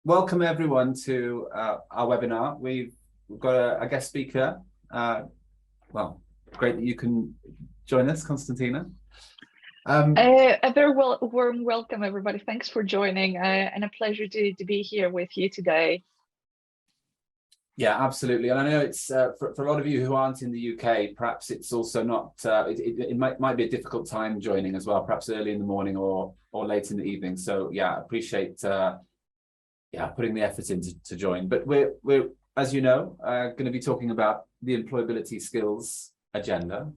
welcome everyone to our webinar. We've got a guest speaker. Well, great that you can join us, Konstantina. A very warm welcome, everybody. Thanks for joining, and a pleasure to be here with you today. Yeah, absolutely. And I know it's for a lot of you who aren't in the UK, perhaps it's also not, it might be a difficult time joining as well, perhaps early in the morning or late in the evening. So yeah, appreciate putting the effort in to join. But we're as you know, going to be talking about the employability skills agenda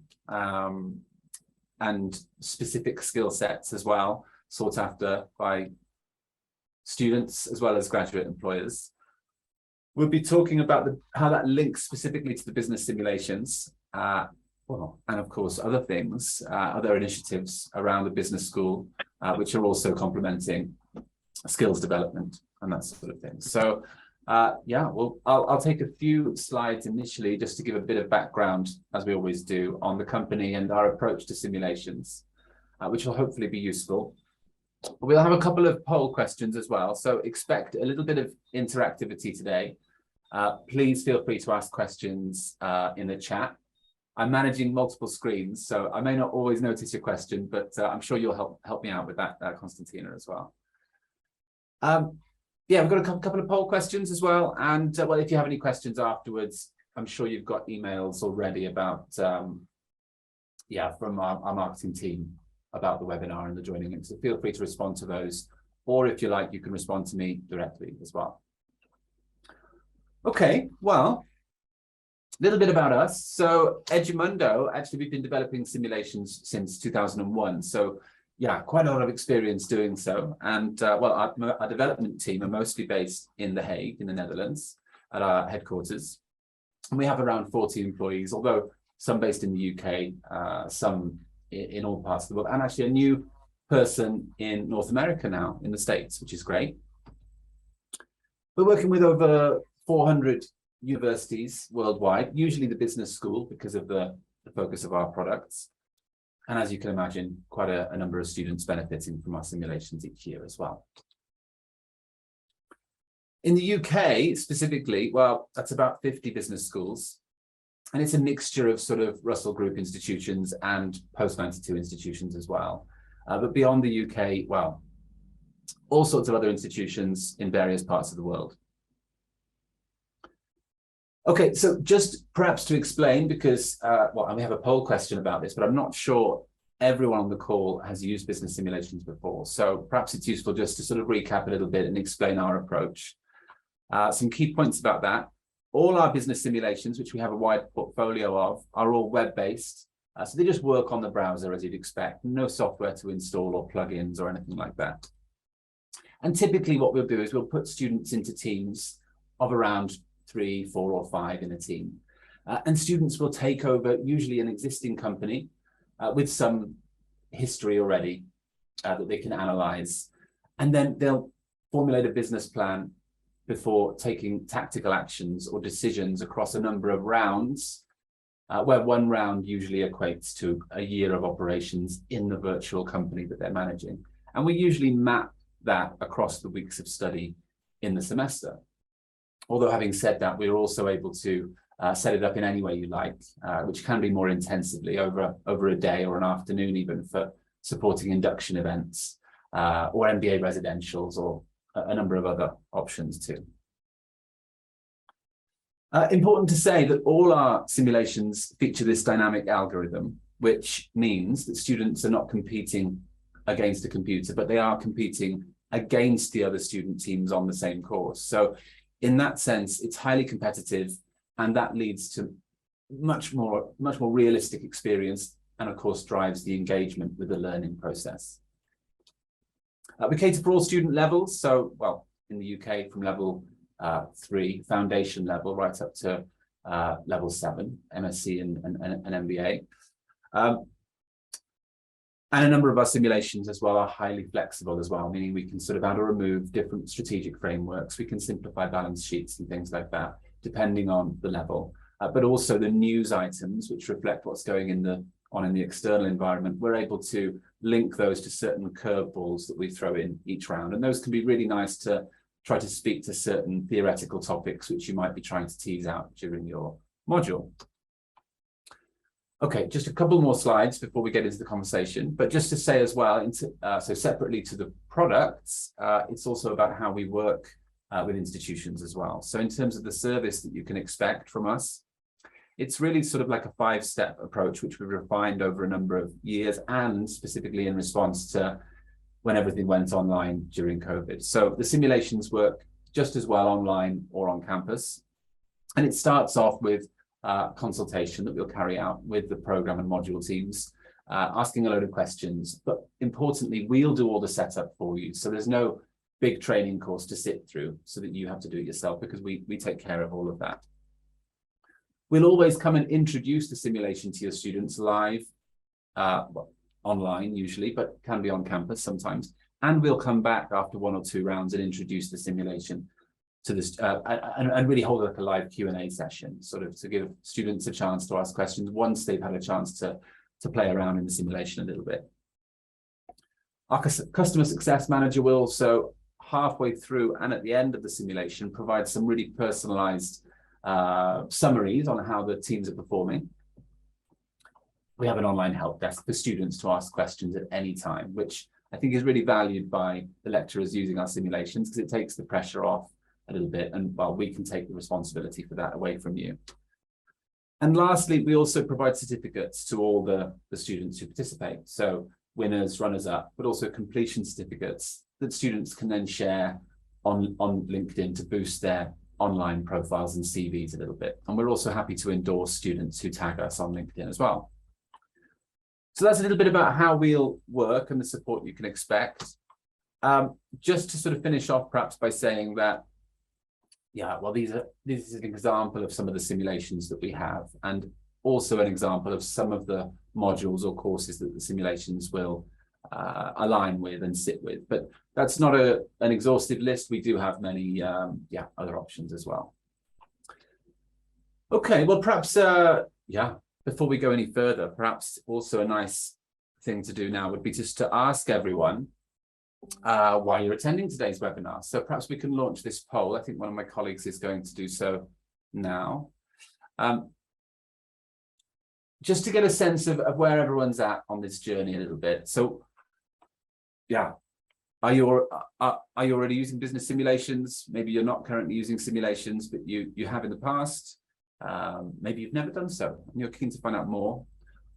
and specific skill sets as well, sought after by students as well as graduate employers. We'll be talking about how that links specifically to the business simulations, and of course other things, other initiatives around the business school, which are also complementing skills development and that sort of thing. So I'll take a few slides initially just to give a bit of background, as we always do, on the company and our approach to simulations, which will hopefully be useful. We'll have a couple of poll questions as well, so expect a little bit of interactivity today. Please feel free to ask questions in the chat. I'm managing multiple screens, so I may not always notice your question, but I'm sure you'll help me out with that, Konstantina, as well. We've got a couple of poll questions as well, and well, if you have any questions afterwards, I'm sure you've got emails already about from our marketing team about the webinar and the joining link, so feel free to respond to those, or if you like, you can respond to me directly as well. Okay, well, a little bit about us. So Edumundo, actually, we've been developing simulations since 2001, so yeah, quite a lot of experience doing so. And our development team are mostly based in The Hague, in the Netherlands, at our headquarters. And we have around 40 employees, although some based in the UK, some in all parts of the world, and actually a new person in North America now, in the States, which is great. We're working with over 400 universities worldwide, usually the business school because of the focus of our products. And as you can imagine, quite a number of students benefiting from our simulations each year as well. In the UK specifically, well, that's about 50 business schools. And it's a mixture of sort of Russell Group institutions and post-92 institutions as well. But beyond the UK, well, all sorts of other institutions in various parts of the world. Okay, so just perhaps to explain, because, and we have a poll question about this, but I'm not sure everyone on the call has used business simulations before. So perhaps it's useful just to sort of recap a little bit and explain our approach. Some key points about that. All our business simulations, which we have a wide portfolio of, are all web-based. So they just work on the browser as you'd expect. No software to install or plugins or anything like that. And typically what we'll do is we'll put students into teams of around 3, 4, or 5 in a team. And students will take over usually an existing company with some history already that they can analyze. And then they'll formulate a business plan before taking tactical actions or decisions across a number of rounds, where one round usually equates to a year of operations in the virtual company that they're managing. And we usually map that across the weeks of study in the semester. Although having said that, we're also able to set it up in any way you like, which can be more intensively over a day or an afternoon, even for supporting induction events or MBA residentials or a number of other options too. Important to say that all our simulations feature this dynamic algorithm, which means that students are not competing against a computer, but they are competing against the other student teams on the same course. So in that sense, it's highly competitive, and that leads to much more realistic experience, and of course drives the engagement with the learning process. We cater for all student levels, so well, in the UK from level 3, foundation level, right up to level 7, MSc and MBA. And a number of our simulations as well are highly flexible as well, meaning we can sort of add or remove different strategic frameworks. We can simplify balance sheets and things like that, depending on the level. But also the news items, which reflect what's going on in the external environment, we're able to link those to certain curveballs that we throw in each round. And those can be really nice to try to speak to certain theoretical topics which you might be trying to tease out during your module. Okay, just a couple more slides before we get into the conversation, but just to say as well, so separately to the products, it's also about how we work with institutions as well. So in terms of the service that you can expect from us, it's really sort of like a 5-step approach, which we've refined over a number of years, and specifically in response to when everything went online during COVID. So the simulations work just as well online or on campus. And it starts off with consultation that we'll carry out with the program and module teams, asking a load of questions. But importantly, we'll do all the setup for you. So there's no big training course to sit through so that you have to do it yourself, because we take care of all of that. We'll always come and introduce the simulation to your students live, well, online usually, but can be on campus sometimes. And we'll come back after 1 or 2 rounds and introduce the simulation to this and really hold like a live Q&A session, sort of to give students a chance to ask questions once they've had a chance to play around in the simulation a little bit. Our customer success manager will also halfway through and at the end of the simulation provide some really personalized summaries on how the teams are performing. We have an online help desk for students to ask questions at any time, which I think is really valued by the lecturers using our simulations, because it takes the pressure off a little bit, and well, we can take the responsibility for that away from you. And lastly, we also provide certificates to all the students who participate. So winners, runners up, but also completion certificates that students can then share on LinkedIn to boost their online profiles and CVs a little bit. And we're also happy to endorse students who tag us on LinkedIn as well. So that's a little bit about how we'll work and the support you can expect. Just to sort of finish off perhaps by saying that, yeah, well, this is an example of some of the simulations that we have, and also an example of some of the modules or courses that the simulations will align with and sit with. But that's not an exhaustive list. We do have many other options as well. Okay, well, perhaps, before we go any further, perhaps also a nice thing to do now would be just to ask everyone why you're attending today's webinar. So perhaps we can launch this poll. I think one of my colleagues is going to do so now. Just to get a sense of where everyone's at on this journey a little bit. So, yeah, are you already using business simulations? Maybe you're not currently using simulations, but you have in the past. Maybe you've never done so and you're keen to find out more.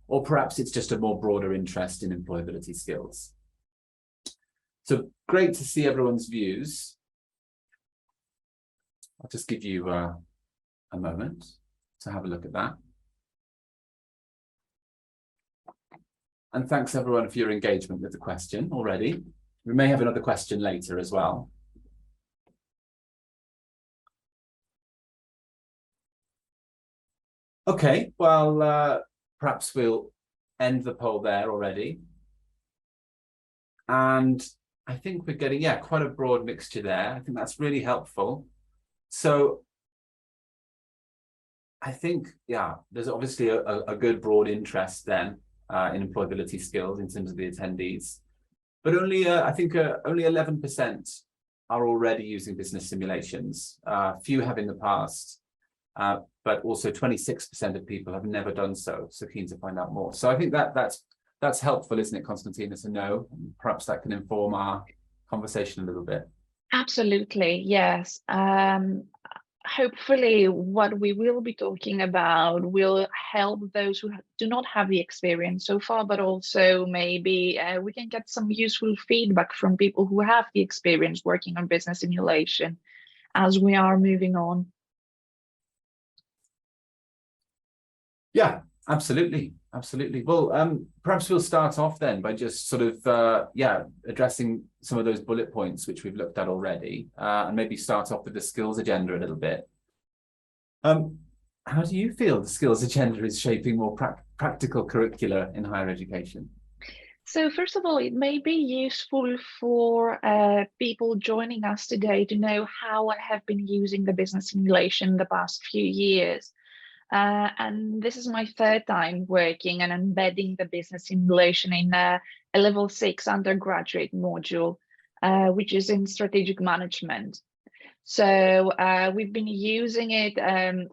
Or perhaps it's just a more broader interest in employability skills. So great to see everyone's views. I'll just give you a moment to have a look at that. And thanks everyone for your engagement with the question already. We may have another question later as well. Okay, well, perhaps we'll end the poll there already. And I think we're getting, quite a broad mixture there. I think that's really helpful. So I think, there's obviously a good broad interest then in employability skills in terms of the attendees. But only, I think only 11% are already using business simulations. Few have in the past, but also 26% of people have never done so. So keen to find out more. So I think that's helpful, isn't it, Konstantina, to know? Perhaps that can inform our conversation a little bit. Absolutely, yes. Hopefully what we will be talking about will help those who do not have the experience so far, but also maybe we can get some useful feedback from people who have the experience working on business simulation as we are moving on. Yeah, absolutely. Absolutely. Well, perhaps we'll start off then by just sort of, addressing some of those bullet points which we've looked at already, and maybe start off with the skills agenda a little bit. How do you feel the skills agenda is shaping more practical curricula in higher education? So first of all, it may be useful for people joining us today to know how I have been using the business simulation the past few years. And this is my 3rd time working and embedding the business simulation in a level 6 undergraduate module, which is in strategic management. So we've been using it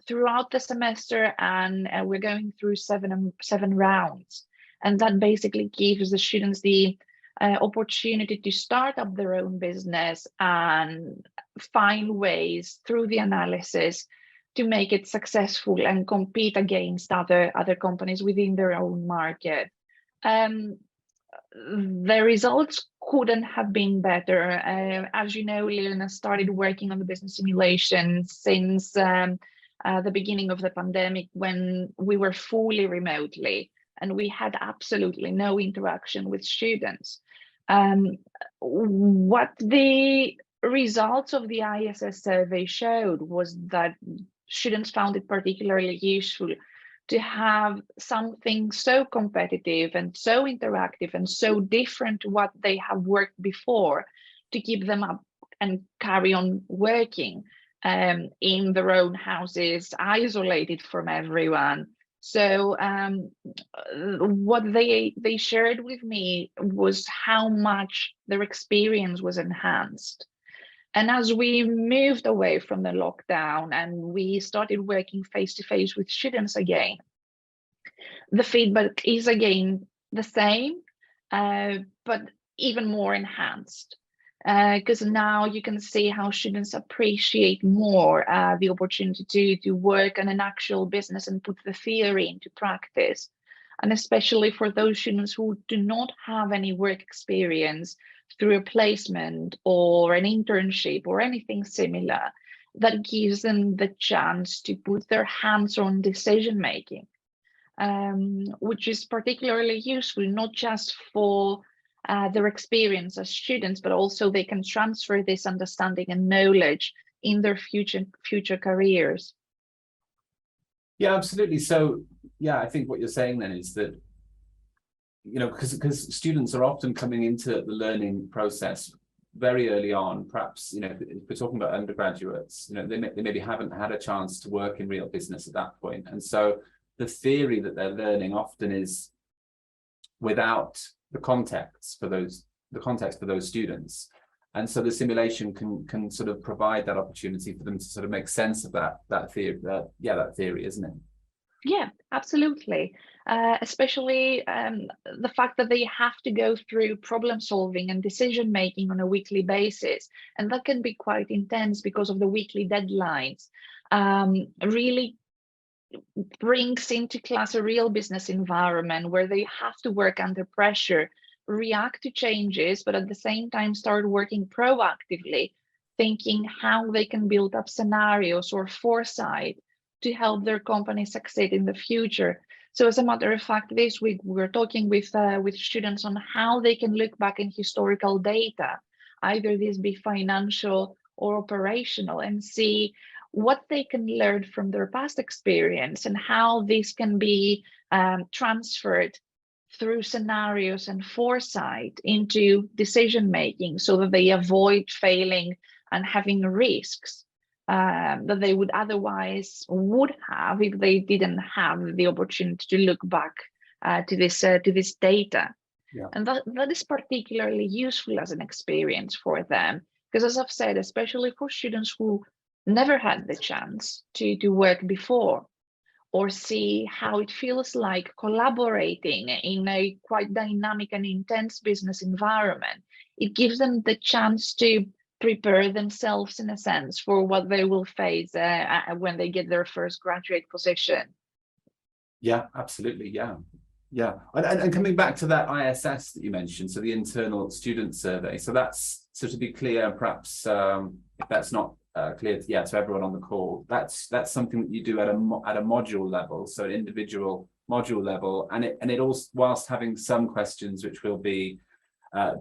throughout the semester, and we're going through seven rounds. And that basically gives the students the opportunity to start up their own business and find ways through the analysis to make it successful and compete against other companies within their own market. The results couldn't have been better. As you know, Leon has started working on the business simulation since the beginning of the pandemic, when we were fully remotely and we had absolutely no interaction with students. What the results of the ISS survey showed was that students found it particularly useful to have something so competitive and so interactive and so different to what they have worked before, to keep them up and carry on working in their own houses, isolated from everyone. So what they shared with me was how much their experience was enhanced. And as we moved away from the lockdown and we started working face-to-face with students again, the feedback is again the same, but even more enhanced. Because now you can see how students appreciate more the opportunity to work on an actual business and put the theory into practice. And especially for those students who do not have any work experience through a placement or an internship or anything similar, that gives them the chance to put their hands on decision making, which is particularly useful, not just for their experience as students, but also they can transfer this understanding and knowledge in their future careers. Yeah, absolutely. So, yeah, I think what you're saying then is that, you know, because students are often coming into the learning process very early on, perhaps, you know, if we're talking about undergraduates, you know, they maybe haven't had a chance to work in real business at that point. And so the theory that they're learning often is without the context for those students. And so the simulation can sort of provide that opportunity for them to sort of make sense of that theory, isn't it? Yeah, absolutely. Especially the fact that they have to go through problem solving and decision making on a weekly basis. And that can be quite intense because of the weekly deadlines. Really brings into class a real business environment where they have to work under pressure, react to changes, but at the same time start working proactively, thinking how they can build up scenarios or foresight to help their company succeed in the future. So as a matter of fact, this week we're talking with students on how they can look back in historical data, either this be financial or operational, and see what they can learn from their past experience and how this can be transferred through scenarios and foresight into decision making, so that they avoid failing and having risks that they would otherwise would have if they didn't have the opportunity to look back to this data. Yeah. And that is particularly useful as an experience for them, because as I've said, especially for students who never had the chance to work before, or see how it feels like collaborating in a quite dynamic and intense business environment, it gives them the chance to prepare themselves in a sense for what they will face when they get their first graduate position. Yeah, absolutely. Yeah. And coming back to that ISS that you mentioned, so the internal student survey. So that's, so to be clear, perhaps if that's not clear to everyone on the call, that's something that you do at a module level, so an individual module level, and it also, whilst having some questions which will be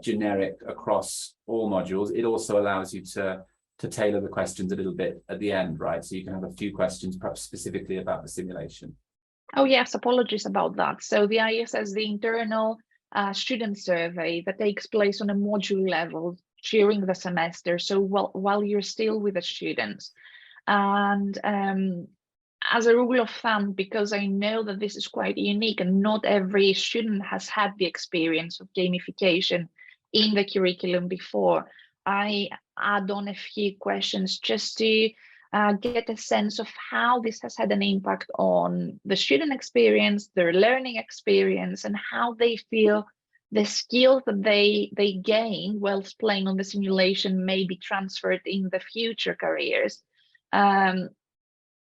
generic across all modules, it also allows you to tailor the questions a little bit at the end, right? So you can have a few questions perhaps specifically about the simulation. Oh yes, apologies about that. So the ISS, the internal student survey that takes place on a module level during the semester, so while you're still with the students. And as a rule of thumb, because I know that this is quite unique and not every student has had the experience of gamification in the curriculum before, I add on a few questions just to get a sense of how this has had an impact on the student experience, their learning experience, and how they feel the skills that they gain whilst playing on the simulation may be transferred in the future careers.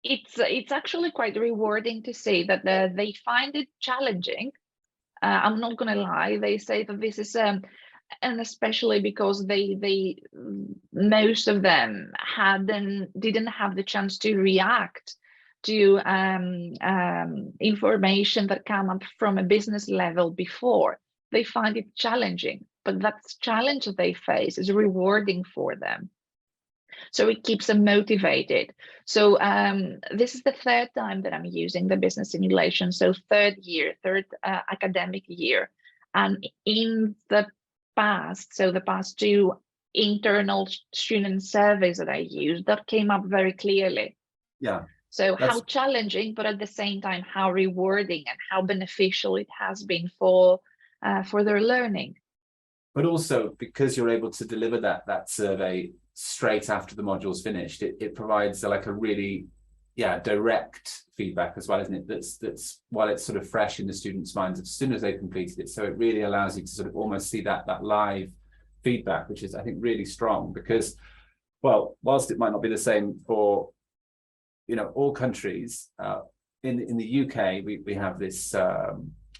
It's actually quite rewarding to see that they find it challenging. I'm not going to lie. They say that this is and especially because they most of them didn't have the chance to react to information that came up from a business level before. They find it challenging, but that challenge that they face is rewarding for them. So it keeps them motivated. So this is the third time that I'm using the business simulation. So third academic year. And in the past, so the past two internal student surveys that I used, that came up very clearly. Yeah. So how challenging, but at the same time, how rewarding and how beneficial it has been for their learning. But also because you're able to deliver that survey straight after the module's finished, it provides like a really direct feedback as well, isn't it? That's while it's sort of fresh in the students' minds as soon as they've completed it. So it really allows you to sort of almost see that live feedback, which is, I think, really strong, because, well, whilst it might not be the same for all countries, in the UK we have this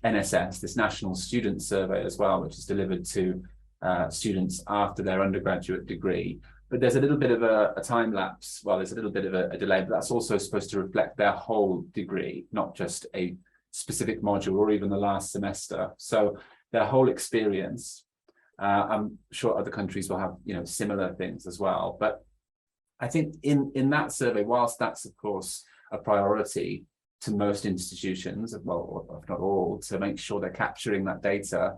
NSS, this National Student Survey as well, which is delivered to students after their undergraduate degree. But there's a little bit of a time lapse. Well, there's a little bit of a delay, but that's also supposed to reflect their whole degree, not just a specific module or even the last semester. So their whole experience. I'm sure other countries will have similar things as well. But I think in that survey, whilst that's of course a priority to most institutions, well, if not all, to make sure they're capturing that data,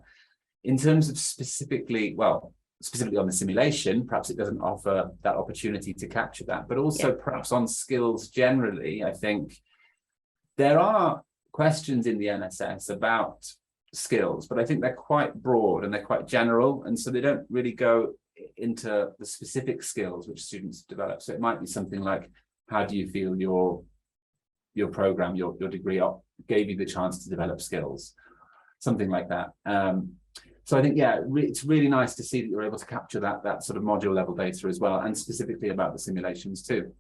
in terms of specifically on the simulation, perhaps it doesn't offer that opportunity to capture that, but also perhaps on skills generally, I think there are questions in the NSS about skills, but I think they're quite broad and they're quite general, and so they don't really go into the specific skills which students develop. So it might be something like, how do you feel your program, your degree gave you the chance to develop skills, something like that. So I think, it's really nice to see that you're able to capture that sort of module level data as well, and specifically about the simulations too.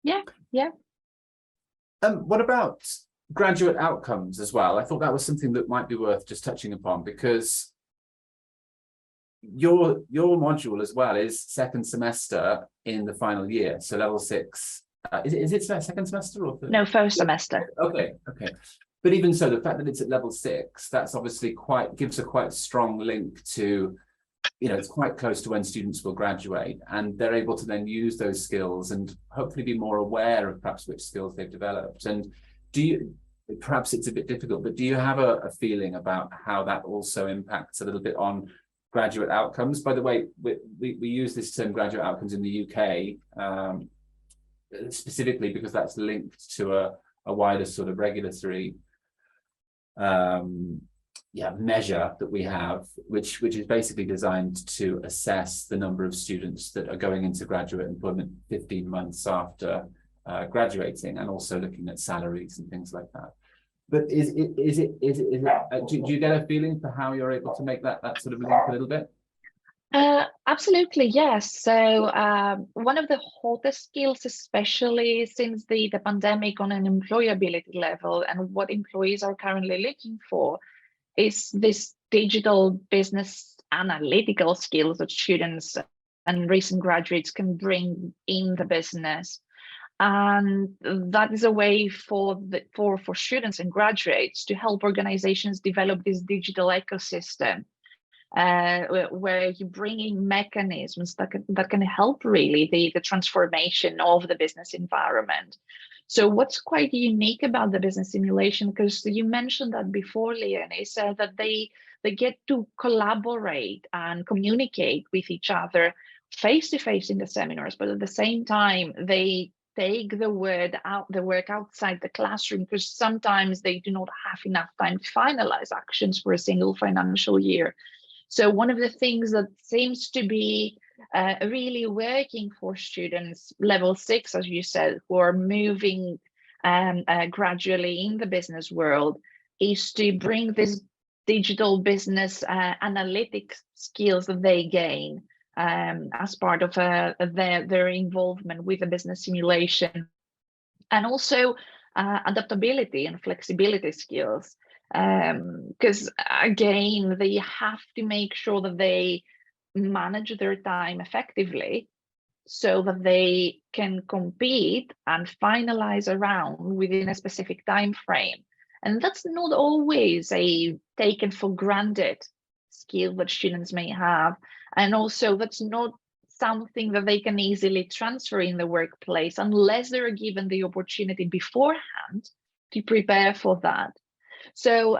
Yeah. What about graduate outcomes as well? I thought that was something that might be worth just touching upon, because your module as well is second semester in the final year, so level 6. Is it second semester or third? No, first semester. Okay. But even so, the fact that it's at level 6, that's obviously gives a quite strong link to, it's quite close to when students will graduate, and they're able to then use those skills and hopefully be more aware of perhaps which skills they've developed. And perhaps it's a bit difficult, but do you have a feeling about how that also impacts a little bit on graduate outcomes? By the way, we use this term graduate outcomes in the UK specifically because that's linked to a wider sort of regulatory measure that we have, which is basically designed to assess the number of students that are going into graduate employment 15 months after graduating, and also looking at salaries and things like that. But do you get a feeling for how you're able to make that sort of link a little bit? Absolutely, yes. So one of the hottest skills, especially since the pandemic on an employability level, and what employees are currently looking for, is this digital business analytical skills that students and recent graduates can bring in the business. And that is a way for students and graduates to help organizations develop this digital ecosystem, where you bring in mechanisms that can help really the transformation of the business environment. So what's quite unique about the business simulation, because you mentioned that before, Leon, is that they get to collaborate and communicate with each other face to face in the seminars, but at the same time they take the work outside the classroom, because sometimes they do not have enough time to finalize actions for a single financial year. So one of the things that seems to be really working for students level 6, as you said, who are moving gradually in the business world, is to bring this digital business analytics skills that they gain as part of their involvement with the business simulation, and also adaptability and flexibility skills, because again, they have to make sure that they manage their time effectively so that they can compete and finalize a round within a specific time frame. And that's not always a taken for granted skill that students may have. And also that's not something that they can easily transfer in the workplace unless they're given the opportunity beforehand to prepare for that. So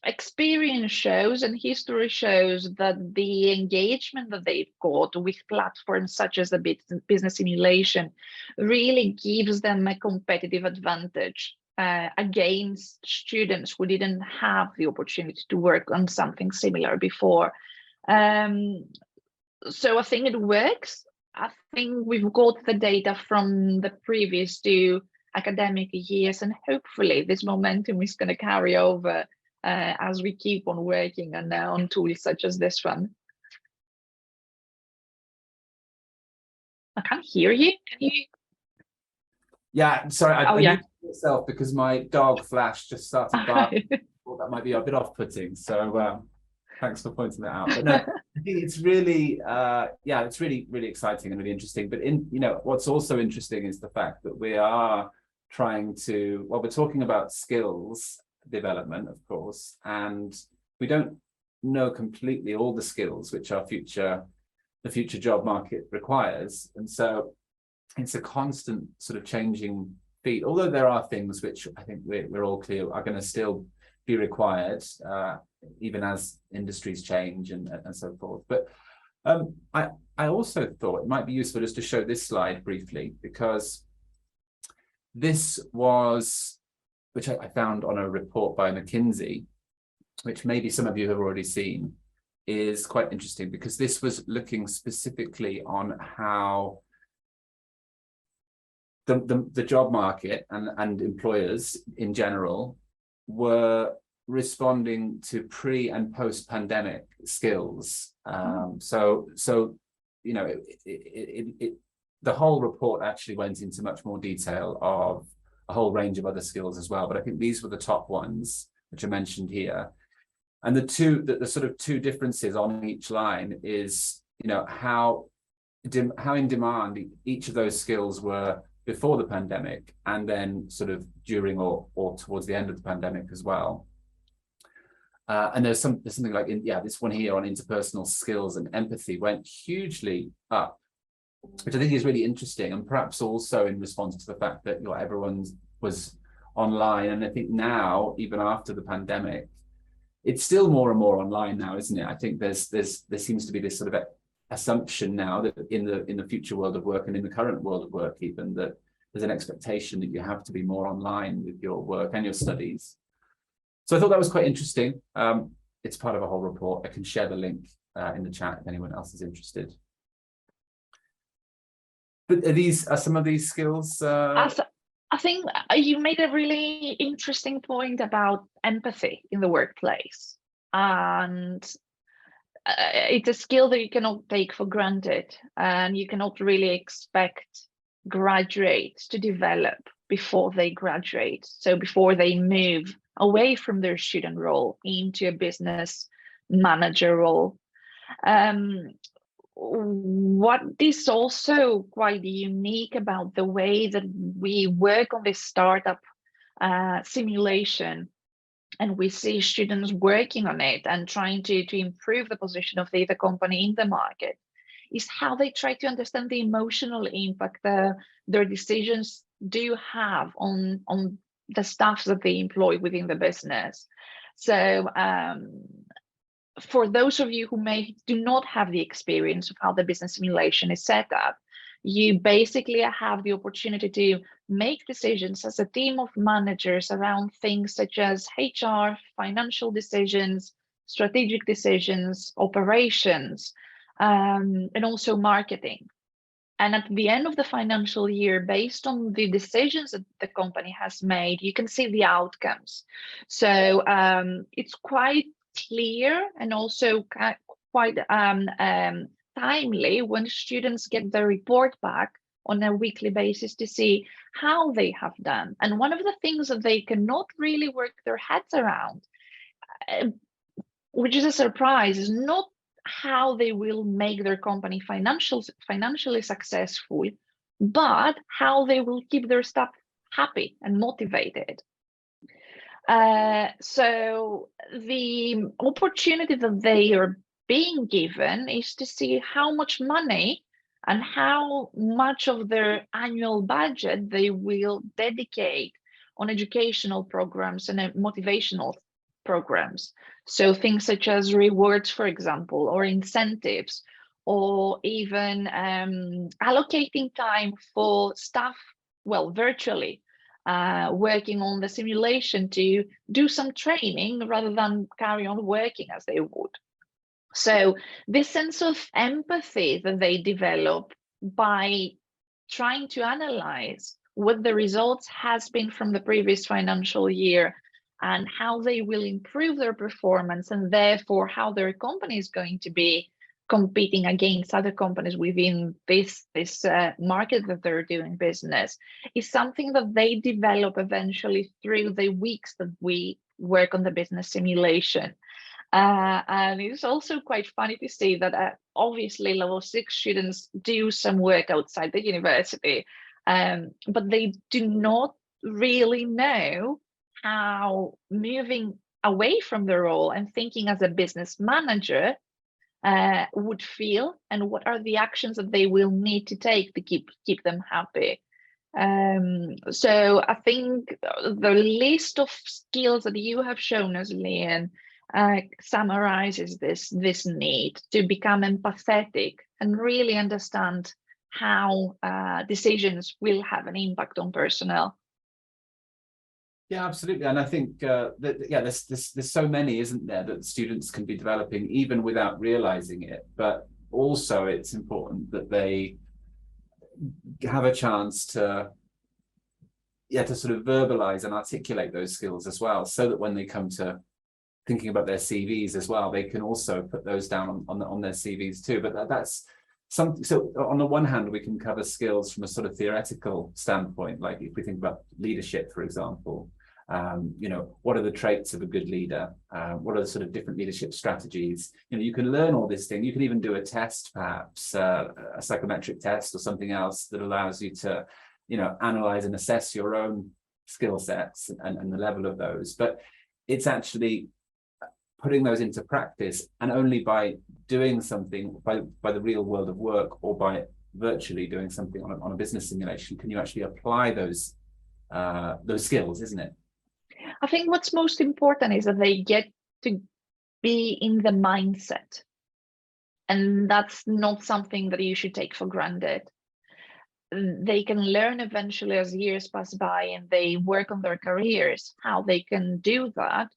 experience shows and history shows that the engagement that they've got with platforms such as the business simulation really gives them a competitive advantage against students who didn't have the opportunity to work on something similar before. So I think it works. I think we've got the data from the previous 2 academic years, and hopefully this momentum is going to carry over as we keep on working on tools such as this one. I can't hear you. Can you? Yeah, sorry, I yeah. muted myself because my dog Flash just started barking. Well, that might be a bit off-putting. So thanks for pointing that out. But no, I think it's really, yeah, it's really, really exciting and really interesting. But what's also interesting is the fact that we are trying to, well, we're talking about skills development, of course, and we don't know completely all the skills which the future job market requires. And so it's a constant sort of changing feat, although there are things which I think we're all clear are going to still be required, even as industries change and so forth. But I also thought it might be useful just to show this slide briefly, because this was, which I found on a report by McKinsey, which maybe some of you have already seen, is quite interesting, because this was looking specifically on how the job market and employers in general were responding to pre and post pandemic skills. So the whole report actually went into much more detail of a whole range of other skills as well, but I think these were the top ones which are mentioned here. And the sort of 2 differences on each line is how in demand each of those skills were before the pandemic, and then sort of during or towards the end of the pandemic as well. And there's something like this one here on interpersonal skills and empathy went hugely up, which I think is really interesting, and perhaps also in response to the fact that everyone was online. And I think now, even after the pandemic, it's still more and more online now, isn't it? I think there seems to be this sort of assumption now that in the future world of work and in the current world of work even, that there's an expectation that you have to be more online with your work and your studies. So I thought that was quite interesting. It's part of a whole report. I can share the link in the chat if anyone else is interested. But are some of these skills? I think you made a really interesting point about empathy in the workplace, and it's a skill that you cannot take for granted, and you cannot really expect graduates to develop before they graduate. So before they move away from their student role into a business manager role. What is also quite unique about the way that we work on this startup simulation, and we see students working on it and trying to improve the position of the company in the market, is how they try to understand the emotional impact their decisions do have on the staff that they employ within the business. So for those of you who do not have the experience of how the business simulation is set up, you basically have the opportunity to make decisions as a team of managers around things such as HR, financial decisions, strategic decisions, operations, and also marketing. And at the end of the financial year, based on the decisions that the company has made, you can see the outcomes. So it's quite clear and also quite timely when students get the report back on a weekly basis to see how they have done. And one of the things that they cannot really work their heads around, which is a surprise, is not how they will make their company financially successful, but how they will keep their staff happy and motivated. So the opportunity that they are being given is to see how much money and how much of their annual budget they will dedicate on educational programs and motivational programs. So things such as rewards, for example, or incentives, or even allocating time for staff, well, virtually, working on the simulation to do some training rather than carry on working as they would. So this sense of empathy that they develop by trying to analyze what the results has been from the previous financial year and how they will improve their performance, and therefore how their company is going to be competing against other companies within this market that they're doing business, is something that they develop eventually through the weeks that we work on the business simulation. And it's also quite funny to see that obviously level 6 students do some work outside the university, but they do not really know how moving away from the role and thinking as a business manager would feel, and what are the actions that they will need to take to keep them happy. So I think the list of skills that you have shown us, Leon, summarizes this need to become empathetic and really understand how decisions will have an impact on personnel. Yeah, absolutely. And I think that, yeah, there's so many, isn't there, that students can be developing even without realizing it. But also it's important that they have a chance to sort of verbalize and articulate those skills as well, so that when they come to thinking about their CVs as well, they can also put those down on their CVs too. But that's something. So on the one hand, we can cover skills from a sort of theoretical standpoint, like if we think about leadership, for example. You know, what are the traits of a good leader? What are the sort of different leadership strategies? You know, you can learn all this thing. You can even do a test, perhaps a psychometric test or something else that allows you to, you know, analyze and assess your own skill sets and the level of those. But it's actually putting those into practice, and only by doing something by the real world of work, or by virtually doing something on a business simulation, can you actually apply those skills, isn't it? I think what's most important is that they get to be in the mindset, and that's not something that you should take for granted. They can learn eventually as years pass by and they work on their careers, how they can do that.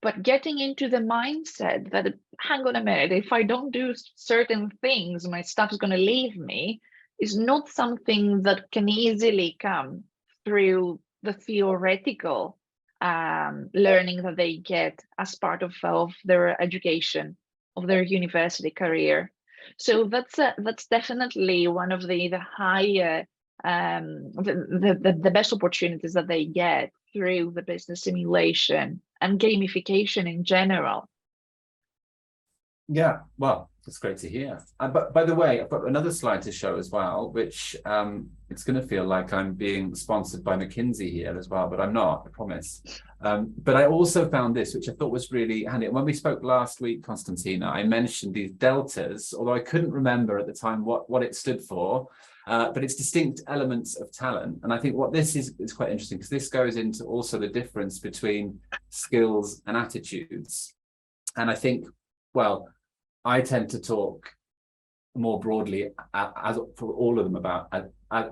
But getting into the mindset that, hang on a minute, if I don't do certain things, my staff's going to leave me, is not something that can easily come through the theoretical learning that they get as part of their education, of their university career. So that's definitely one of the higher, the best opportunities that they get through the business simulation and gamification in general. Yeah, well, that's great to hear. But by the way, I've got another slide to show as well, which it's going to feel like I'm being sponsored by McKinsey here as well, but I'm not, I promise. But I also found this, which I thought was really handy. When we spoke last week, Konstantina, I mentioned these deltas, although I couldn't remember at the time what it stood for, but it's distinct elements of talent. And I think what this is quite interesting, because this goes into also the difference between skills and attitudes. And I think, well, I tend to talk more broadly as for all of them about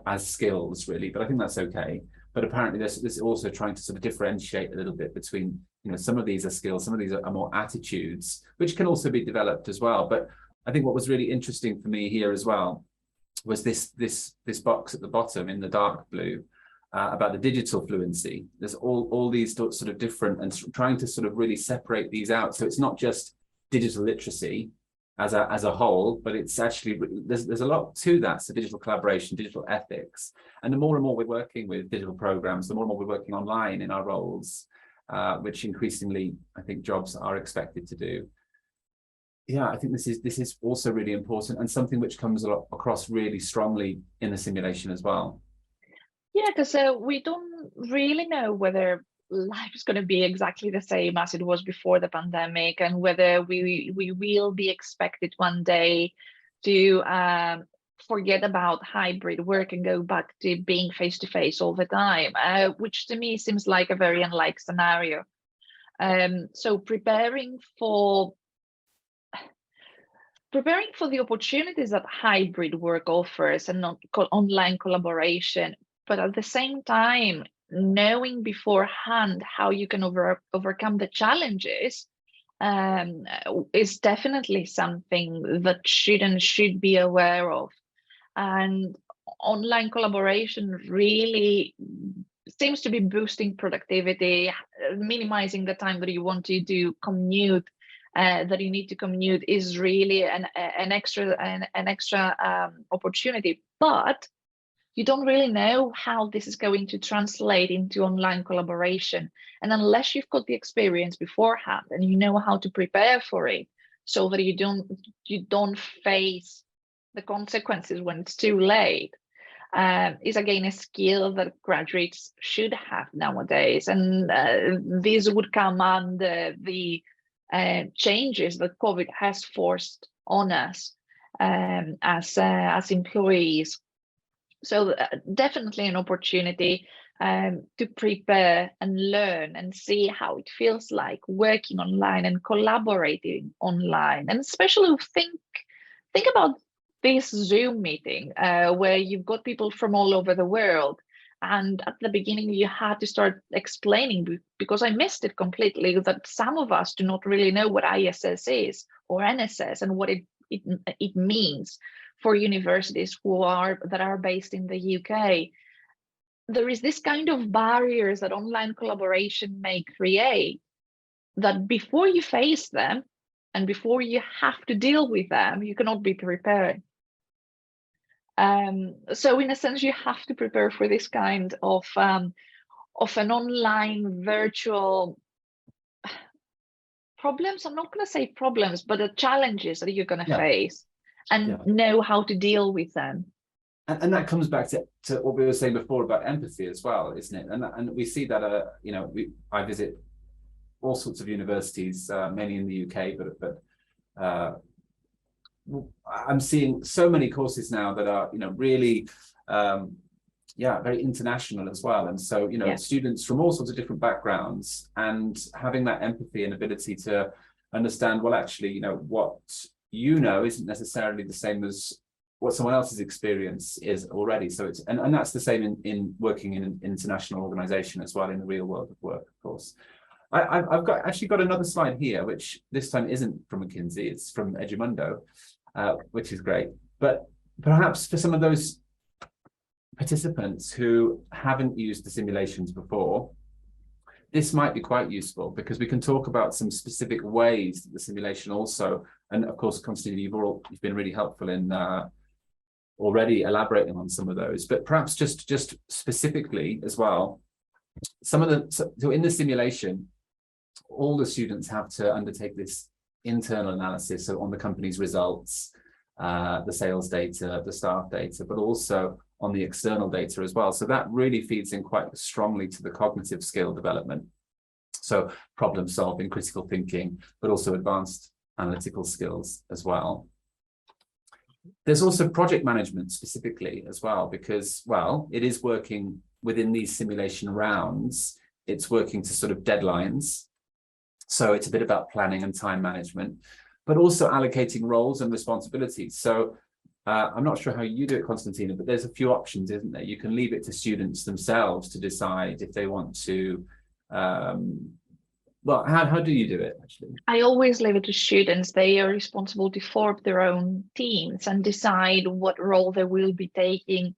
as skills, really, but I think that's okay. But apparently there's also trying to sort of differentiate a little bit between, you know, some of these are skills, some of these are more attitudes, which can also be developed as well. But I think what was really interesting for me here as well was this box at the bottom in the dark blue about the digital fluency. There's all these sort of different, and trying to sort of really separate these out. So it's not just digital literacy as a whole, but it's actually, there's a lot to that. So digital collaboration, digital ethics, and the more and more we're working with digital programs, the more and more we're working online in our roles, which increasingly I think jobs are expected to do. Yeah, I think this is also really important, and something which comes across really strongly in the simulation as well. Yeah, because we don't really know whether life is going to be exactly the same as it was before the pandemic, and whether we will be expected one day to forget about hybrid work and go back to being face-to-face all the time, which to me seems like a very unlikely scenario. So preparing for the opportunities that hybrid work offers and online collaboration, but at the same time, knowing beforehand how you can overcome the challenges is definitely something that should be aware of. And online collaboration really seems to be boosting productivity, minimizing the time that you want to do commute, that you need to commute is really an extra opportunity. But you don't really know how this is going to translate into online collaboration. And unless you've got the experience beforehand and you know how to prepare for it, so that you don't face the consequences when it's too late, is again a skill that graduates should have nowadays. And this would come under the changes that COVID has forced on us as employees. So definitely an opportunity to prepare and learn and see how it feels like working online and collaborating online. And especially think about this Zoom meeting where you've got people from all over the world. And at the beginning, you had to start explaining, because I missed it completely, that some of us do not really know what ISS is or NSS and what it means for universities that are based in the UK. There is this kind of barriers that online collaboration may create, that before you face them and before you have to deal with them, you cannot be prepared. So in a sense, you have to prepare for this kind of an online virtual problems. I'm not going to say problems, but the challenges that you're going to face, and know how to deal with them. And that comes back to what we were saying before about empathy as well, isn't it? And we see that I visit all sorts of universities, mainly in the UK, but I'm seeing so many courses now that are really very international as well. And so students from all sorts of different backgrounds, and having that empathy and ability to understand, well, actually, what isn't necessarily the same as what someone else's experience is already. So it's and that's the same in working in an international organization as well, in the real world of work, of course. I've actually got another slide here, which this time isn't from McKinsey, it's from Edumundo, which is great. But perhaps for some of those participants who haven't used the simulations before, this might be quite useful, because we can talk about some specific ways that the simulation also, and of course, Konstantina, you've been really helpful in already elaborating on some of those, but perhaps just specifically as well, so in the simulation, all the students have to undertake this internal analysis, so on the company's results, the sales data, the staff data, but also on the external data as well. So that really feeds in quite strongly to the cognitive skill development. So problem solving, critical thinking, but also advanced analytical skills as well. There's also project management specifically as well, because, well, it is working within these simulation rounds. It's working to sort of deadlines. So it's a bit about planning and time management, but also allocating roles and responsibilities. So I'm not sure how you do it, Konstantina, but there's a few options, isn't there? You can leave it to students themselves to decide if they want to Well, how do you do it actually? I always leave it to students. They are responsible to form their own teams and decide what role they will be taking,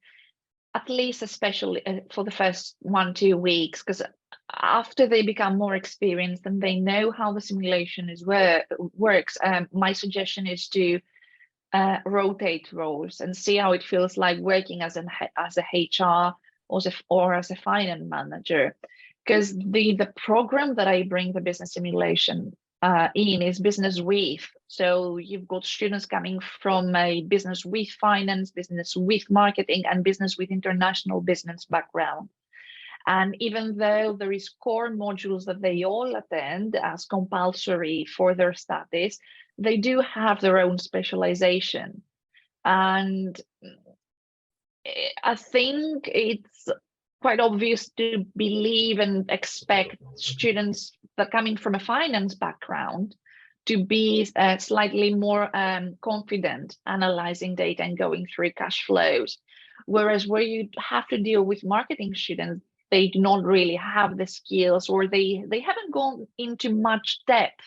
at least especially for the first 1-2 weeks, because after they become more experienced and they know how the simulation works, my suggestion is to rotate roles and see how it feels like working as a HR or as a finance manager. Because the program that I bring the business simulation in is business with. So you've got students coming from a business with finance, business with marketing, and business with international business background. And even though there is core modules that they all attend as compulsory for their studies, they do have their own specialization. And I think it's quite obvious to believe and expect students that coming from a finance background to be slightly more confident analyzing data and going through cash flows. Whereas where you have to deal with marketing students, they do not really have the skills, or they haven't gone into much depth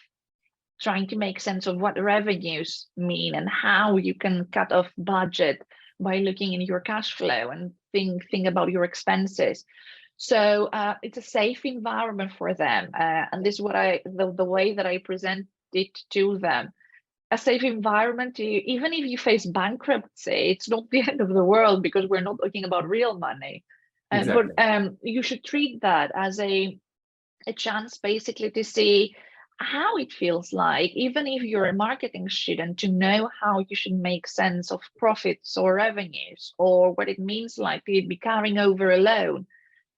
trying to make sense of what revenues mean and how you can cut off budget by looking in your cash flow and think about your expenses. So it's a safe environment for them, and this is what the way that I present it to them. A safe environment to, even if you face bankruptcy, it's not the end of the world, because we're not talking about real money. Exactly. But you should treat that as a chance basically to see how it feels like, even if you're a marketing student, to know how you should make sense of profits or revenues, or what it means like to be carrying over a loan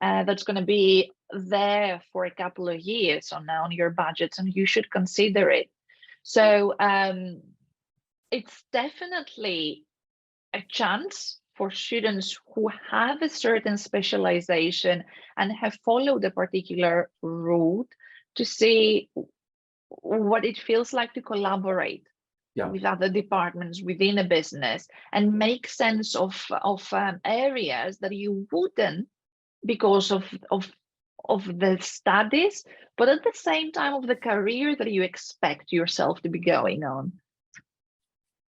that's going to be there for a couple of years on your budgets, and you should consider it. So it's definitely a chance for students who have a certain specialization and have followed a particular route to see what it feels like to collaborate with other departments within a business and make sense of areas that you wouldn't, because of the studies, but at the same time of the career that you expect yourself to be going on.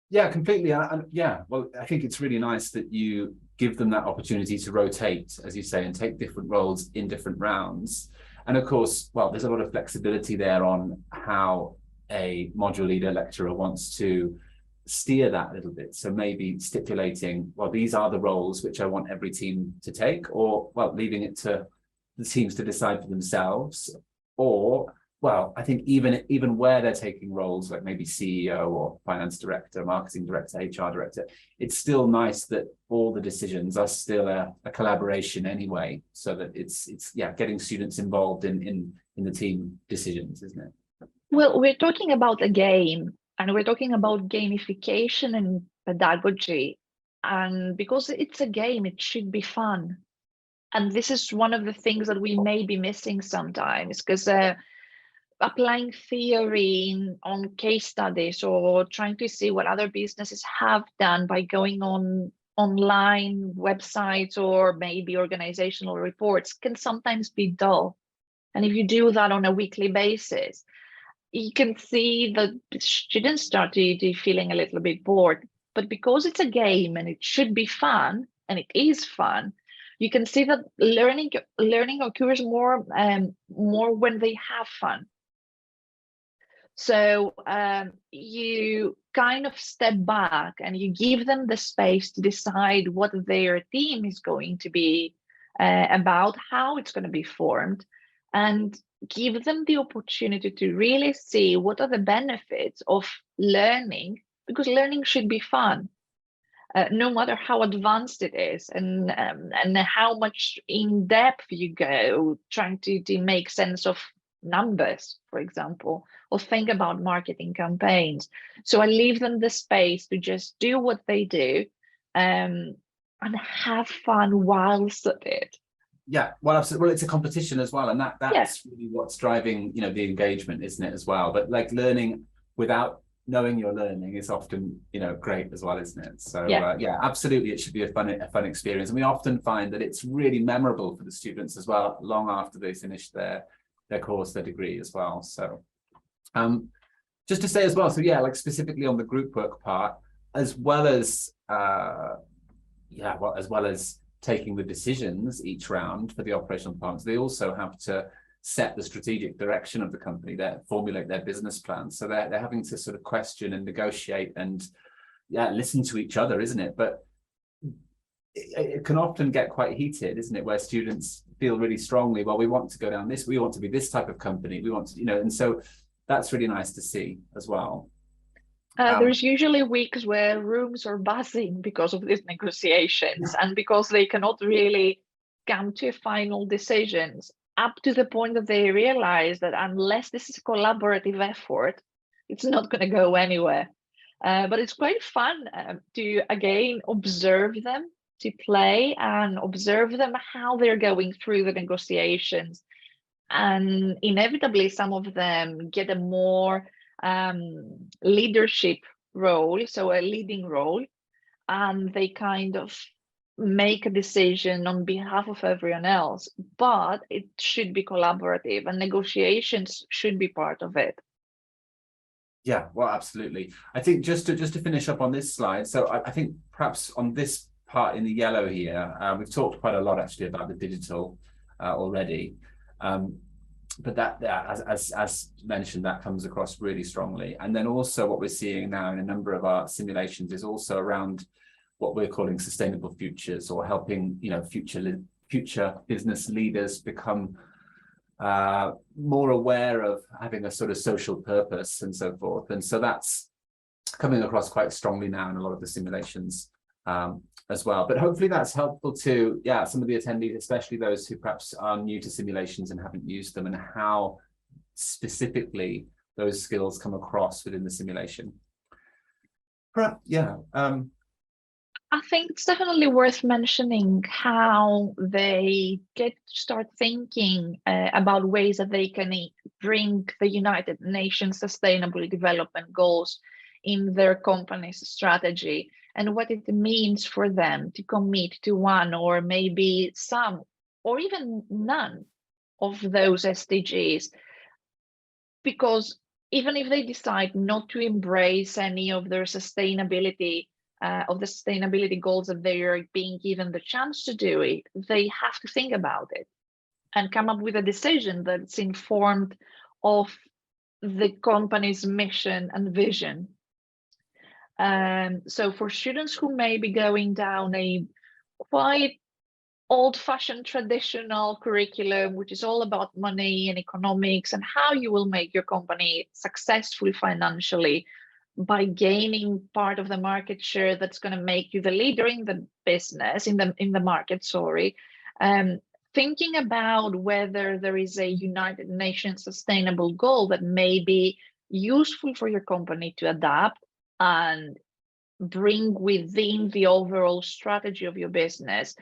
Yeah, completely. Yeah, well, I think it's really nice that you give them that opportunity to rotate, as you say, and take different roles in different rounds. And of course, well, there's a lot of flexibility there on how a module leader lecturer wants to steer that a little bit. So maybe stipulating, well, these are the roles which I want every team to take, or, well, leaving it to the teams to decide for themselves. Or, well, I think even where they're taking roles like maybe CEO or finance director, marketing director, HR director, it's still nice that all the decisions are still a collaboration anyway, so that it's getting students involved in the team decisions, isn't it? Well, we're talking about a game, and we're talking about gamification and pedagogy. And because it's a game, it should be fun. And this is one of the things that we may be missing sometimes, because applying theory on case studies or trying to see what other businesses have done by going on online websites or maybe organizational reports can sometimes be dull. And if you do that on a weekly basis, you can see that students start to feeling a little bit bored. But because it's a game and it should be fun, and it is fun, you can see that learning occurs more when they have fun. So you kind of step back and you give them the space to decide what their team is going to be about, how it's going to be formed, and give them the opportunity to really see what are the benefits of learning, because learning should be fun, no matter how advanced it is, and how much in depth you go trying to make sense of numbers, for example, or think about marketing campaigns. So I leave them the space to just do what they do and have fun whilst at it. Yeah, well, absolutely. Well, it's a competition as well, and that's really what's driving, the engagement, isn't it, as well? But like learning without knowing you're learning is often, great as well, isn't it? So absolutely, it should be a fun experience, and we often find that it's really memorable for the students as well, long after they finish their their course, their degree as well. So just to say as well, so yeah, like specifically on the group work part, as well as as well as taking the decisions each round for the operational departments, they also have to set the strategic direction of the company, that formulate their business plans. So they're having to sort of question and negotiate and listen to each other, isn't it? But it can often get quite heated, isn't it? Where students feel really strongly, well, we want to go down this, we want to be this type of company, we want to, and so that's really nice to see as well. There's usually weeks where rooms are buzzing because of these negotiations and because they cannot really come to final decisions, up to the point that they realize that unless this is a collaborative effort, it's not going to go anywhere. But it's quite fun to, again, observe them, to play and observe them, how they're going through the negotiations. And inevitably, some of them get a more leadership role, so a leading role, and they kind of make a decision on behalf of everyone else, but it should be collaborative and negotiations should be part of it. Yeah, well, absolutely. I think just to finish up on this slide, so I think perhaps on this part in the yellow here, we've talked quite a lot actually about the digital already. But that, as mentioned, that comes across really strongly. And then also what we're seeing now in a number of our simulations is also around what we're calling sustainable futures, or helping future business leaders become more aware of having a sort of social purpose and so forth. And so that's coming across quite strongly now in a lot of the simulations as well. But hopefully that's helpful to some of the attendees, especially those who perhaps are new to simulations and haven't used them, and how specifically those skills come across within the simulation. I think it's definitely worth mentioning how they get to start thinking about ways that they can bring the United Nations Sustainable Development Goals in their company's strategy, and what it means for them to commit to one or maybe some or even none of those SDGs. Because even if they decide not to embrace any of their sustainability goals that they are being given the chance to do it, they have to think about it and come up with a decision that's informed of the company's mission and vision. So for students who may be going down a quite old-fashioned traditional curriculum, which is all about money and economics and how you will make your company successful financially by gaining part of the market share that's going to make you the leader in the business, in the market, thinking about whether there is a United Nations sustainable goal that may be useful for your company to adapt and bring within the overall strategy of your business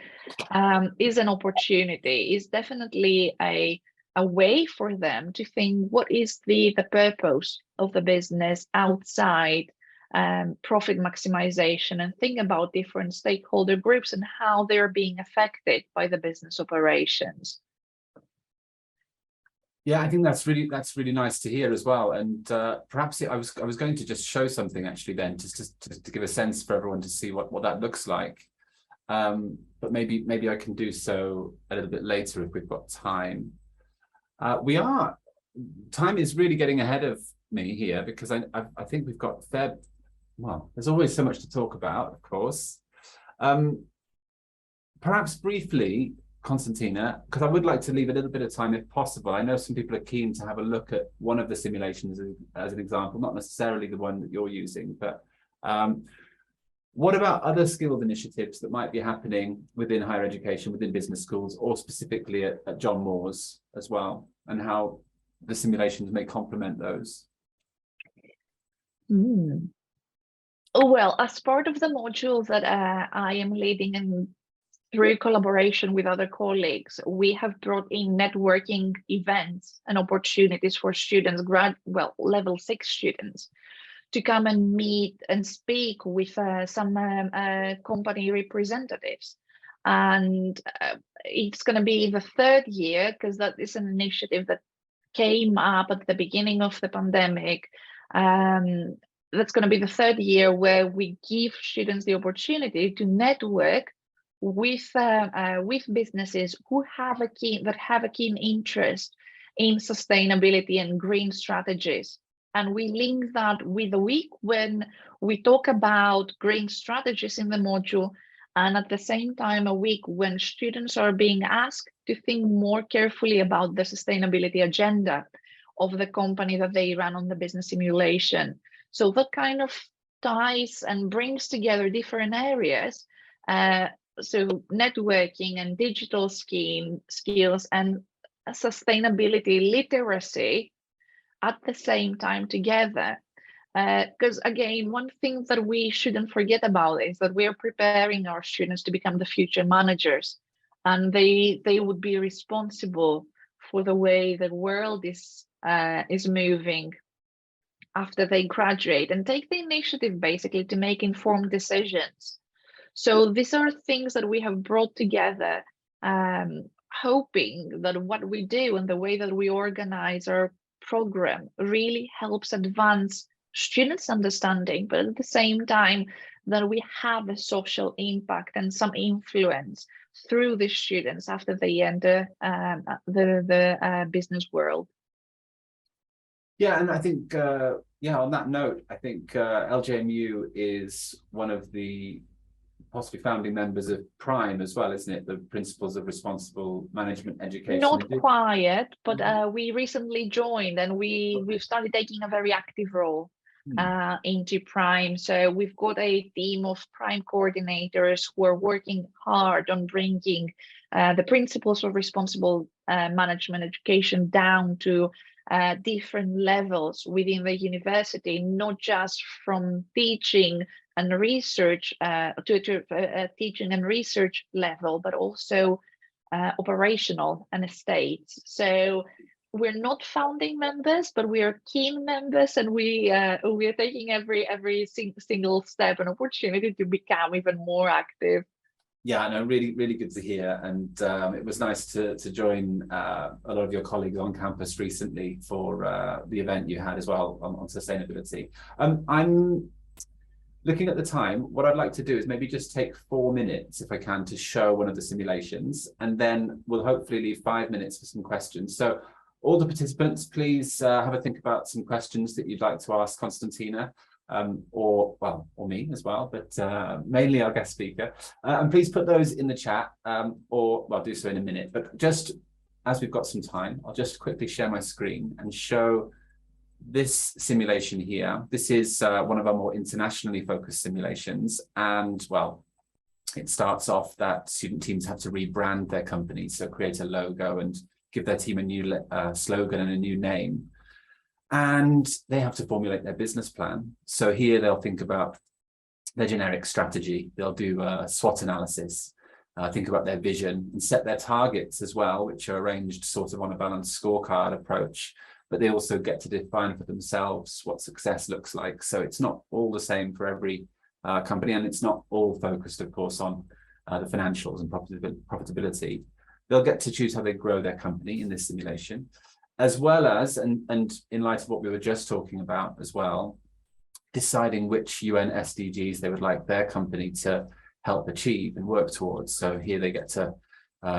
is an opportunity, is definitely a way for them to think what is the purpose of the business outside profit maximization, and think about different stakeholder groups and how they're being affected by the business operations. Yeah, I think that's really nice to hear as well. And perhaps I was going to just show something actually then, just to give a sense for everyone to see what that looks like. But maybe I can do so a little bit later if we've got time. Time is really getting ahead of me here, because I think we've got there's always so much to talk about, of course. Perhaps briefly, Konstantina, because I would like to leave a little bit of time if possible. I know some people are keen to have a look at one of the simulations as an example, not necessarily the one that you're using, but what about other skills initiatives that might be happening within higher education, within business schools, or specifically at John Moores as well, and how the simulations may complement those? Well, as part of the module that I am leading, and through collaboration with other colleagues, we have brought in networking events and opportunities for students, level 6 students, to come and meet and speak with some company representatives. And it's going to be the 3rd year, because that is an initiative that came up at the beginning of the pandemic. That's going to be the third year where we give students the opportunity to network with businesses who have a keen interest in sustainability and green strategies. And we link that with a week when we talk about green strategies in the module, and at the same time a week when students are being asked to think more carefully about the sustainability agenda of the company that they run on the business simulation. So that kind of ties and brings together different areas. So networking and digital skills and sustainability literacy at the same time together. Because again, one thing that we shouldn't forget about is that we are preparing our students to become the future managers, and they would be responsible for the way the world is moving after they graduate, and take the initiative basically to make informed decisions. So these are things that we have brought together, hoping that what we do and the way that we organize our program really helps advance students' understanding, but at the same time that we have a social impact and some influence through the students after they enter the business world. Yeah, and I think, on that note, I think LJMU is one of the possibly founding members of PRIME as well, isn't it? The Principles of Responsible Management Education. Not quite, but we recently joined, and we've started taking a very active role into PRIME. So we've got a team of PRIME coordinators who are working hard on bringing the principles of responsible management education down to different levels within the university, not just from teaching and research to teaching and research level, but also operational and estates. So we're not founding members, but we are keen members, and we are taking every single step and opportunity to become even more active. Yeah, no, really, really good to hear. And it was nice to join a lot of your colleagues on campus recently for the event you had as well on sustainability. I'm looking at the time. What I'd like to do is maybe just take 4 minutes, if I can, to show one of the simulations, and then we'll hopefully leave 5 minutes for some questions. So all the participants, please have a think about some questions that you'd like to ask Konstantina. Or me as well, but mainly our guest speaker. And please put those in the chat, or I'll do so in a minute. But just as we've got some time, I'll just quickly share my screen and show this simulation here. This is one of our more internationally focused simulations. And it starts off that student teams have to rebrand their company, so create a logo and give their team a new slogan and a new name. And they have to formulate their business plan. So here they'll think about their generic strategy. They'll do a SWOT analysis, think about their vision, and set their targets as well, which are arranged sort of on a balanced scorecard approach. But they also get to define for themselves what success looks like. So it's not all the same for every company, and it's not all focused, of course, on the financials and profitability. They'll get to choose how they grow their company in this simulation, as well as, and in light of what we were just talking about as well, deciding which UN SDGs they would like their company to help achieve and work towards. So here they get to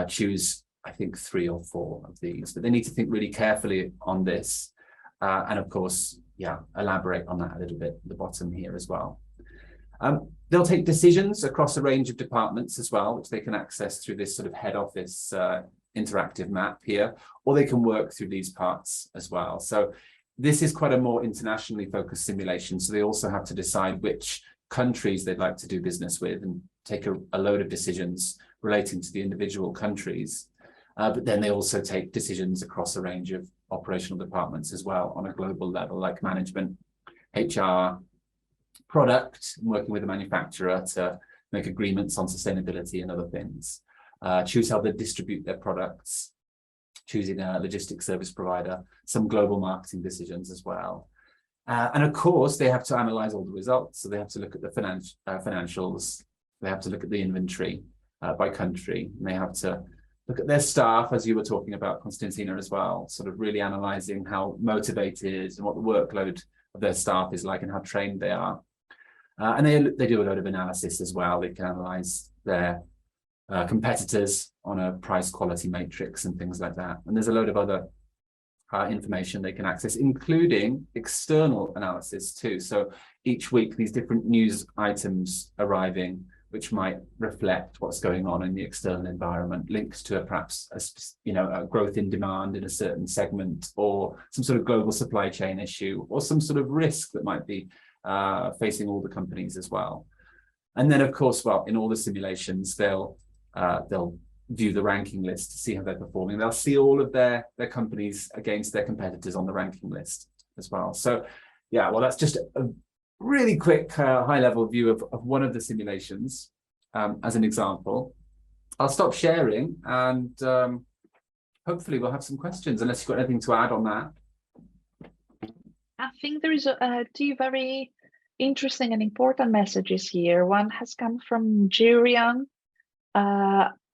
choose, I think, 3 or 4 of these, but they need to think really carefully on this. And of course, elaborate on that a little bit at the bottom here as well. They'll take decisions across a range of departments as well, which they can access through this sort of head office interactive map here, or they can work through these parts as well. So this is quite a more internationally focused simulation. So they also have to decide which countries they'd like to do business with and take a load of decisions relating to the individual countries. But then they also take decisions across a range of operational departments as well on a global level, like management, HR, product, working with the manufacturer to make agreements on sustainability and other things. Choose how they distribute their products, choosing a logistics service provider, some global marketing decisions as well. And of course, they have to analyze all the results. So they have to look at the financials, they have to look at the inventory by country, and they have to look at their staff, as you were talking about, Konstantina, as well, sort of really analysing how motivated and what the workload of their staff is like and how trained they are. And they do a lot of analysis as well. They can analyse their competitors on a price quality matrix and things like that. And there's a load of other information they can access, including external analysis too. So each week, these different news items arriving, which might reflect what's going on in the external environment, links to perhaps a growth in demand in a certain segment, or some sort of global supply chain issue, or some sort of risk that might be facing all the companies as well. And then, of course, well, in all the simulations, they'll view the ranking list to see how they're performing. They'll see all of their companies against their competitors on the ranking list as well. So, yeah, well, that's just a really quick high-level view of one of the simulations as an example. I'll stop sharing and hopefully we'll have some questions, unless you've got anything to add on that. I think there is two very interesting and important messages here. One has come from Jurian.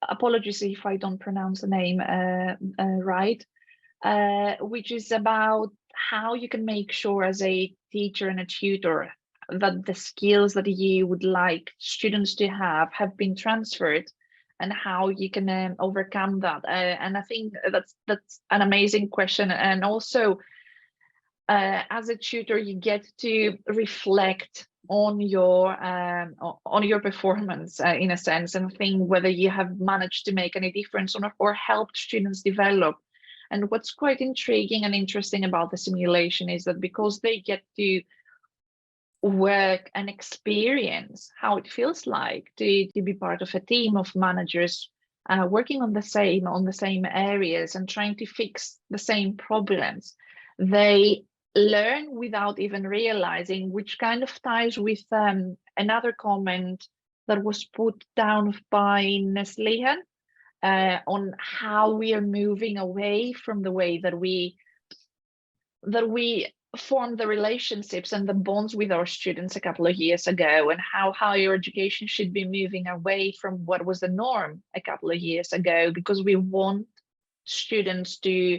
Apologies if I don't pronounce the name right, which is about how you can make sure as a teacher and a tutor that the skills that you would like students to have been transferred, and how you can overcome that. And I think that's an amazing question. And also, as a tutor, you get to reflect on your performance in a sense, and think whether you have managed to make any difference or helped students develop. And what's quite intriguing and interesting about the simulation is that because they get to work and experience how it feels like to be part of a team of managers working on the same areas and trying to fix the same problems, they learn without even realizing, which kind of ties with another comment that was put down by Neslihan on how we are moving away from the way that we form the relationships and the bonds with our students a couple of years ago, and how higher education should be moving away from what was the norm a couple of years ago, because we want students to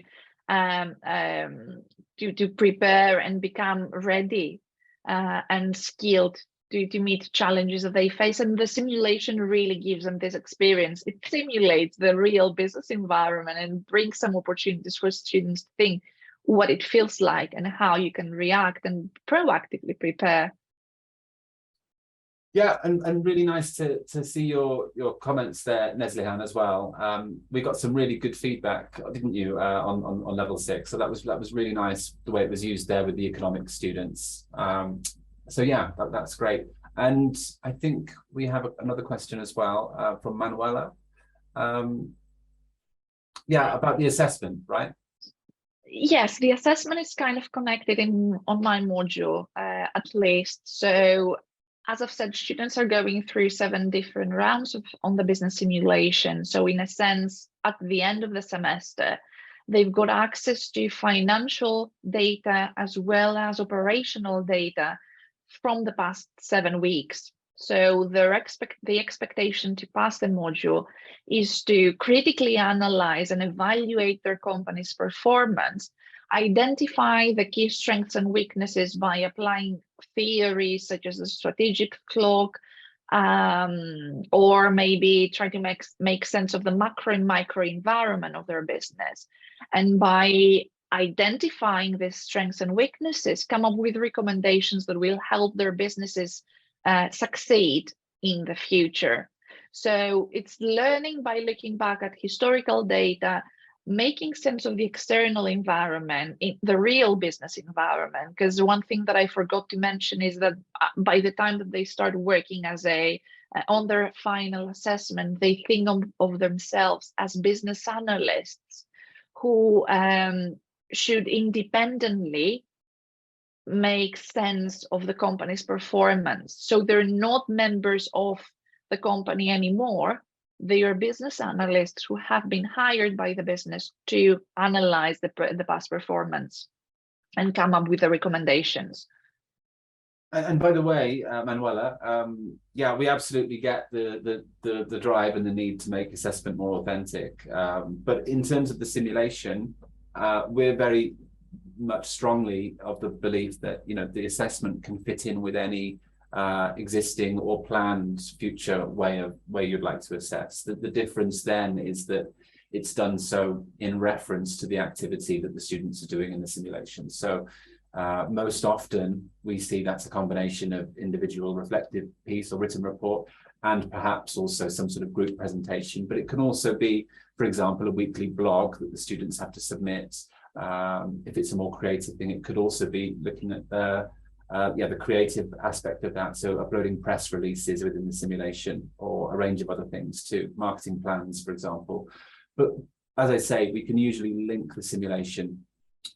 prepare and become ready and skilled to meet challenges that they face. And the simulation really gives them this experience. It simulates the real business environment and brings some opportunities for students to think what it feels like and how you can react and proactively prepare. Yeah, and really nice to see your comments there, Neslihan, as well. We got some really good feedback, didn't you, on level 6? So that was really nice, the way it was used there with the economics students. So yeah, that's great. And I think we have another question as well from Manuela. Yeah, about the assessment, right? Yes, the assessment is kind of connected on my module, at least. So, as I've said, students are going through 7 different rounds on the business simulation. So in a sense, at the end of the semester, they've got access to financial data as well as operational data from the past 7 weeks. So the expectation to pass the module is to critically analyze and evaluate their company's performance, identify the key strengths and weaknesses by applying theories such as the strategic clock, or maybe try to make sense of the macro and micro environment of their business. And by identifying these strengths and weaknesses, come up with recommendations that will help their businesses succeed in the future. So it's learning by looking back at historical data, making sense of the external environment, in the real business environment. Because one thing that I forgot to mention is that by the time that they start working as on their final assessment, they think of themselves as business analysts who should independently make sense of the company's performance. So they're not members of the company anymore. They are business analysts who have been hired by the business to analyze the past performance and come up with the recommendations. And by the way, Manuela, yeah, we absolutely get the drive and the need to make assessment more authentic. But in terms of the simulation, we're very much strongly of the belief that, you know, the assessment can fit in with any existing or planned future way you'd like to assess. The difference then is that it's done so in reference to the activity that the students are doing in the simulation. So most often we see that's a combination of individual reflective piece or written report, and perhaps also some sort of group presentation. But it can also be, for example, a weekly blog that the students have to submit. If it's a more creative thing, it could also be looking at the creative aspect of that. So uploading press releases within the simulation, or a range of other things too, marketing plans, for example. But as I say, we can usually link the simulation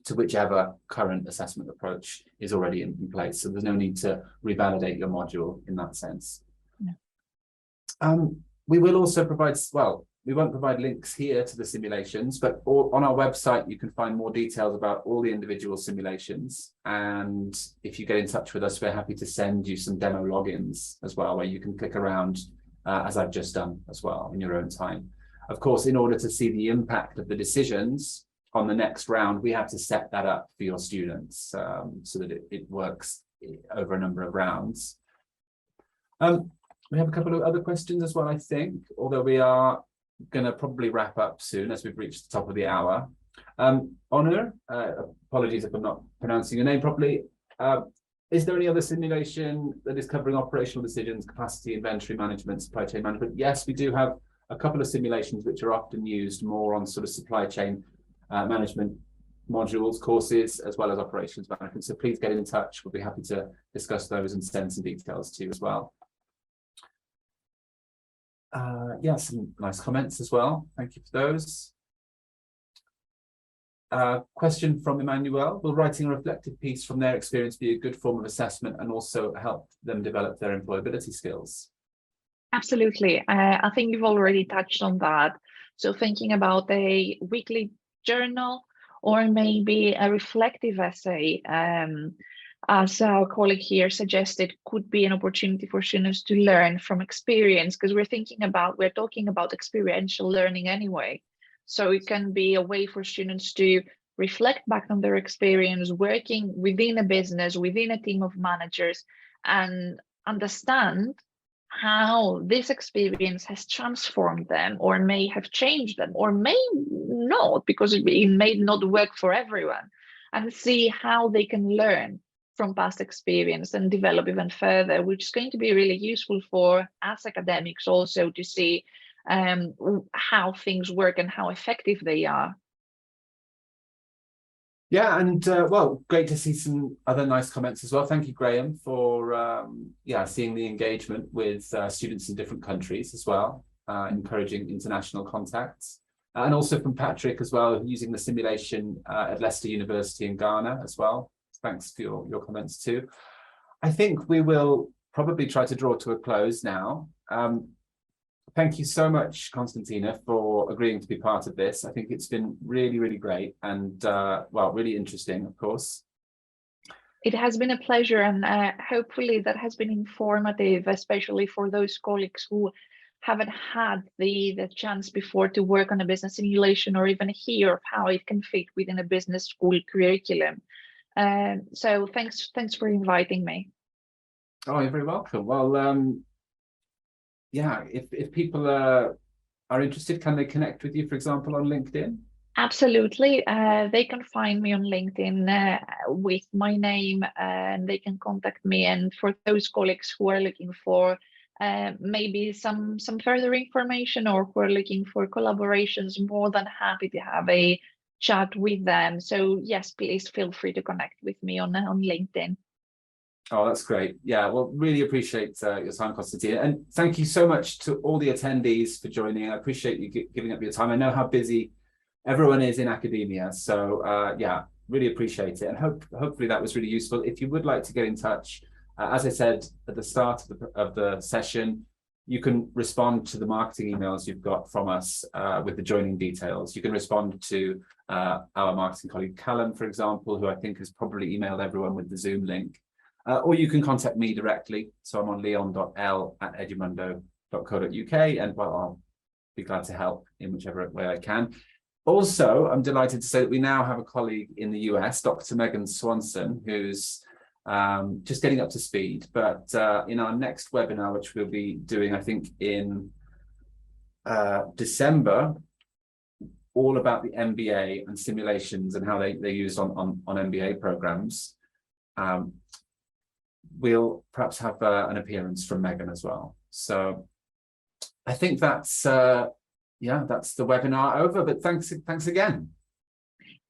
to whichever current assessment approach is already in place. So there's no need to revalidate your module in that sense. No. We will also provide, well, we won't provide links here to the simulations, but on our website, you can find more details about all the individual simulations. And if you get in touch with us, we're happy to send you some demo logins as well, where you can click around, as I've just done as well, in your own time. Of course, in order to see the impact of the decisions on the next round, we have to set that up for your students so that it works over a number of rounds. We have a couple of other questions as well, I think, although we are going to probably wrap up soon as we've reached the top of the hour. Onur, apologies if I'm not pronouncing your name properly. Is there any other simulation that is covering operational decisions, capacity, inventory management, supply chain management? Yes, we do have a couple of simulations which are often used more on sort of supply chain management modules, courses, as well as operations management. So please get in touch. We'll be happy to discuss those and send some details to you as well. Yeah, some nice comments as well. Thank you for those. Question from Emmanuel. Will writing a reflective piece from their experience be a good form of assessment and also help them develop their employability skills? Absolutely. I think you've already touched on that. So thinking about a weekly journal or maybe a reflective essay, as our colleague here suggested, could be an opportunity for students to learn from experience, because we're talking about experiential learning anyway. So it can be a way for students to reflect back on their experience working within a business, within a team of managers, and understand how this experience has transformed them, or may have changed them, or may not, because it may not work for everyone, and see how they can learn from past experience and develop even further, which is going to be really useful for us academics also to see how things work and how effective they are. Yeah, and well, great to see some other nice comments as well. Thank you, Graham, for seeing the engagement with students in different countries as well, encouraging international contacts. And also from Patrick as well, using the simulation at Leicester University in Ghana as well. Thanks for your comments too. I think we will probably try to draw to a close now. Thank you so much, Konstantina, for agreeing to be part of this. I think it's been really, really great and, well, really interesting, of course. It has been a pleasure, and hopefully that has been informative, especially for those colleagues who haven't had the chance before to work on a business simulation or even hear of how it can fit within a business school curriculum. So thanks for inviting me. Oh, you're very welcome. Well, yeah, if people are interested, can they connect with you, for example, on LinkedIn? Absolutely. They can find me on LinkedIn with my name, and they can contact me. And for those colleagues who are looking for maybe some further information, or who are looking for collaborations, more than happy to have a chat with them. So yes, please feel free to connect with me on LinkedIn. Oh, that's great. Yeah, well, really appreciate your time, Konstantina. And thank you so much to all the attendees for joining. I appreciate you giving up your time. I know how busy everyone is in academia. So yeah, really appreciate it. And hopefully that was really useful. If you would like to get in touch, as I said at the start of the session, you can respond to the marketing emails you've got from us with the joining details. You can respond to our marketing colleague, Callum, for example, who I think has probably emailed everyone with the Zoom link. Or you can contact me directly. So I'm on leon.l@edumundo.co.uk, and well, I'll be glad to help in whichever way I can. Also, I'm delighted to say that we now have a colleague in the US, Dr. Megan Swanson, who's just getting up to speed. But in our next webinar, which we'll be doing, I think in December, all about the MBA and simulations and how they're used on MBA programs. We'll perhaps have an appearance from Megan as well. So I think that's that's the webinar over. But thanks again.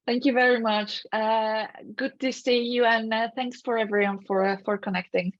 Thank you very much. Good to see you, and thanks for everyone for connecting.